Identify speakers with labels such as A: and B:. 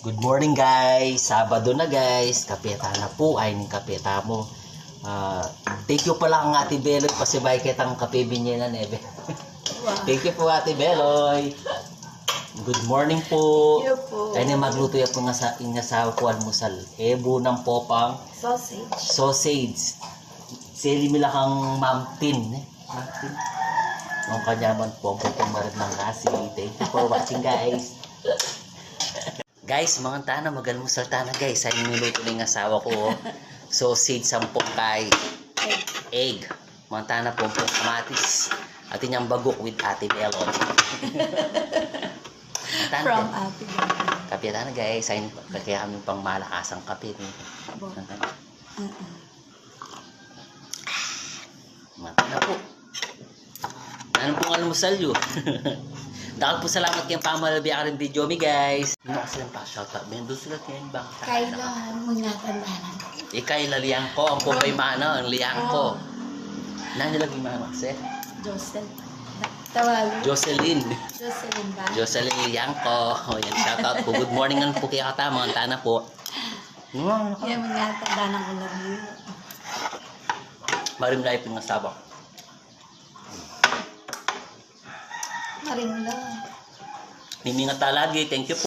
A: Good morning guys, Sabado na guys, kapeta na po, ay ning kapeta mo. Thank you pala ang Ate Beloy, pasibay kitang kape binye na nebe.
B: Wow.
A: Thank you po Ate Beloy. Good morning po.
B: Thank you po.
A: Kaya na magluto yung ingasawa ko almusal. Ebo ng popang
B: Sausage.
A: sausage. Sili mila kang mamtin. Mamtin. Ang kanyaman po ang pupang marid ng nasi. Thank you for watching guys. Guys, mga tana, magalmusal tana guys. Ay niluto na yung asawa ko. Sausage, 10 kay egg. Mga tana po, kamatis. At inyang bagok with Ate Belon.
B: From Ate Belon.
A: Kape tana guys. Ay kaya kami pang malakasang kape. Mga tana po. Ano pong almusal yun? Dahil po salamat kayong pamalabi ang rin video mi guys. Hindi kasi lang pa-shoutout. Doon sila kayo yung bang
B: Kailan mo natandanan?
A: Ikay laliyang ko. Ang pupay mano. Ang liyang ko. Nanilagay mano kasi? Jocelyn
B: ba?
A: Jocelyn liyang ko. O yan, shoutout po. Good morning po kaya kata. Mga tana po.
B: Kaya mo natandanan ko lang yun.
A: Marim life yung nasabak.
B: Maring lang.
A: Mimingat lagi. Thank you po.